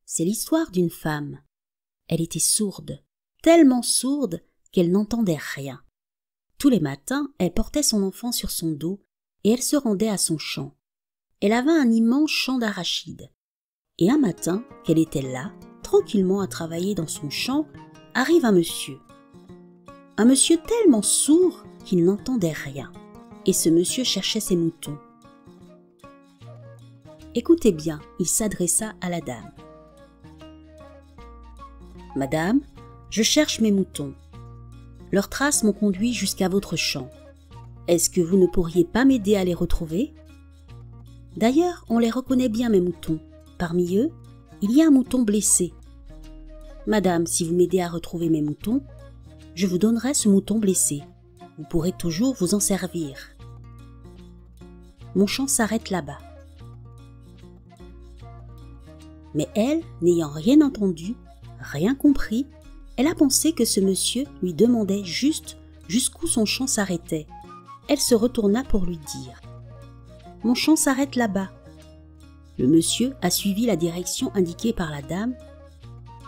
C'est l'histoire d'une femme. Elle était sourde, tellement sourde qu'elle n'entendait rien. Tous les matins, elle portait son enfant sur son dos et elle se rendait à son champ. Elle avait un immense champ d'arachides. Et un matin, qu'elle était là, tranquillement à travailler dans son champ, arrive un monsieur. Un monsieur tellement sourd qu'il n'entendait rien. Et ce monsieur cherchait ses moutons. Écoutez bien, il s'adressa à la dame. « Madame, je cherche mes moutons. Leurs traces m'ont conduit jusqu'à votre champ. Est-ce que vous ne pourriez pas m'aider à les retrouver? D'ailleurs, on les reconnaît bien, mes moutons. Parmi eux, il y a un mouton blessé. Madame, si vous m'aidez à retrouver mes moutons, je vous donnerai ce mouton blessé. Vous pourrez toujours vous en servir. Mon champ s'arrête là-bas. » Mais elle, n'ayant rien entendu, rien compris, elle a pensé que ce monsieur lui demandait juste jusqu'où son champ s'arrêtait. Elle se retourna pour lui dire « Mon champ s'arrête là-bas. » Le monsieur a suivi la direction indiquée par la dame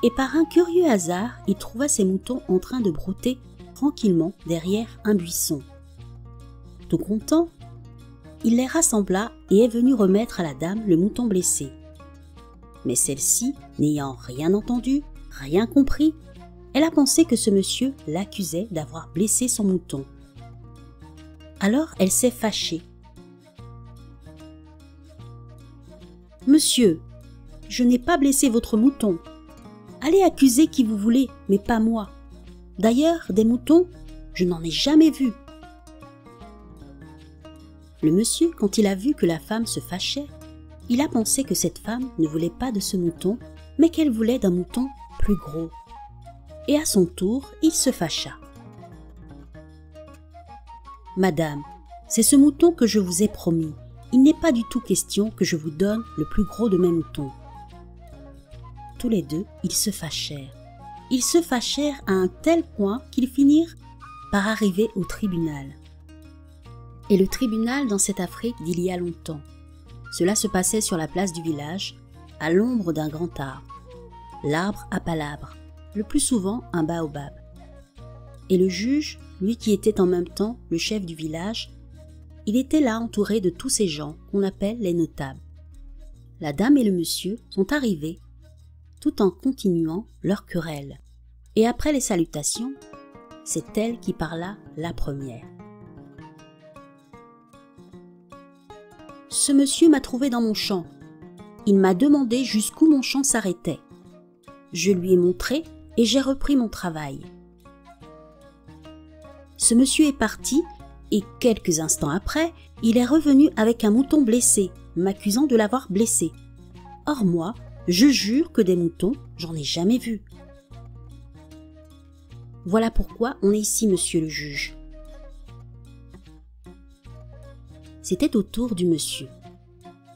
et par un curieux hasard, il trouva ses moutons en train de brouter tranquillement derrière un buisson. Tout content, il les rassembla et est venu remettre à la dame le mouton blessé. Mais celle-ci, n'ayant rien entendu, rien compris, elle a pensé que ce monsieur l'accusait d'avoir blessé son mouton. Alors elle s'est fâchée. « Monsieur, je n'ai pas blessé votre mouton. Allez accuser qui vous voulez, mais pas moi. D'ailleurs, des moutons, je n'en ai jamais vu. » Le monsieur, quand il a vu que la femme se fâchait, il a pensé que cette femme ne voulait pas de ce mouton, mais qu'elle voulait d'un mouton plus gros. Et à son tour, il se fâcha. « Madame, c'est ce mouton que je vous ai promis. Il n'est pas du tout question que je vous donne le plus gros de mes moutons. » Tous les deux, ils se fâchèrent. Ils se fâchèrent à un tel point qu'ils finirent par arriver au tribunal. Et le tribunal dans cette Afrique d'il y a longtemps. Cela se passait sur la place du village, à l'ombre d'un grand arbre. L'arbre à palabres, le plus souvent un baobab. Et le juge, lui qui était en même temps le chef du village, il était là entouré de tous ces gens qu'on appelle les notables. La dame et le monsieur sont arrivés, tout en continuant leur querelle. Et après les salutations, c'est elle qui parla la première. « Ce monsieur m'a trouvé dans mon champ. Il m'a demandé jusqu'où mon champ s'arrêtait. Je lui ai montré et j'ai repris mon travail. Ce monsieur est parti et quelques instants après, il est revenu avec un mouton blessé, m'accusant de l'avoir blessé. Or moi, je jure que des moutons, j'en ai jamais vu. Voilà pourquoi on est ici, monsieur le juge. » C'était au tour du monsieur.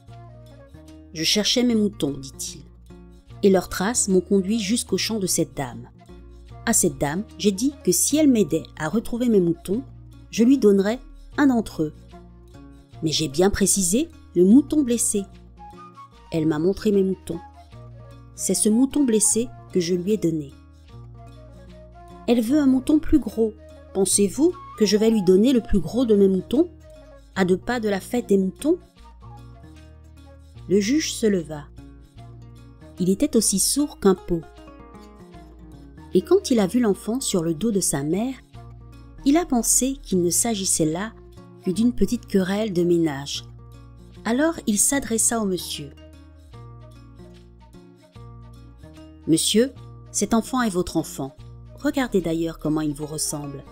« Je cherchais mes moutons, dit-il, et leurs traces m'ont conduit jusqu'au champ de cette dame. À cette dame, j'ai dit que si elle m'aidait à retrouver mes moutons, je lui donnerais un d'entre eux. Mais j'ai bien précisé le mouton blessé. Elle m'a montré mes moutons. C'est ce mouton blessé que je lui ai donné. Elle veut un mouton plus gros. Pensez-vous que je vais lui donner le plus gros de mes moutons, à 2 pas de la fête des moutons? » Le juge se leva. Il était aussi sourd qu'un pot. Et quand il a vu l'enfant sur le dos de sa mère, il a pensé qu'il ne s'agissait là que d'une petite querelle de ménage. Alors il s'adressa au monsieur. « Monsieur, cet enfant est votre enfant. Regardez d'ailleurs comment il vous ressemble.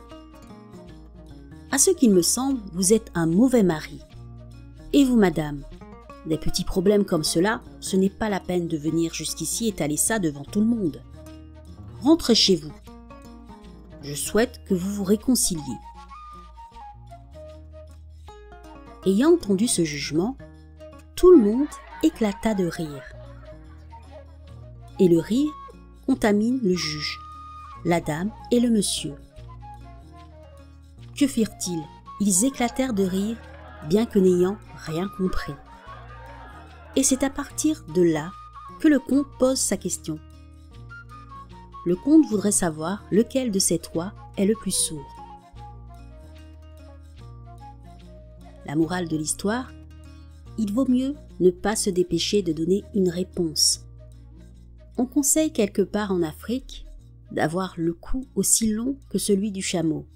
À ce qu'il me semble, vous êtes un mauvais mari. Et vous, madame, des petits problèmes comme cela, ce n'est pas la peine de venir jusqu'ici étaler ça devant tout le monde. Rentrez chez vous. Je souhaite que vous vous réconciliez. » Ayant entendu ce jugement, tout le monde éclata de rire. Et le rire contamine le juge, la dame et le monsieur. Que firent-ils? Ils éclatèrent de rire, bien que n'ayant rien compris. Et c'est à partir de là que le conte pose sa question. Le conte voudrait savoir lequel de ces trois est le plus sourd. La morale de l'histoire, il vaut mieux ne pas se dépêcher de donner une réponse. On conseille quelque part en Afrique d'avoir le cou aussi long que celui du chameau,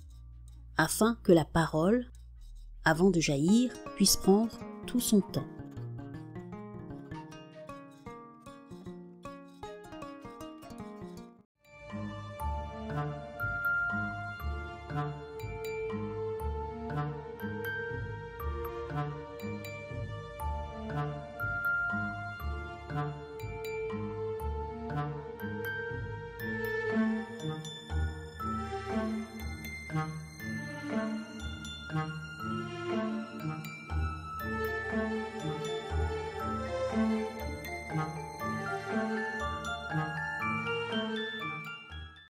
afin que la parole, avant de jaillir, puisse prendre tout son temps.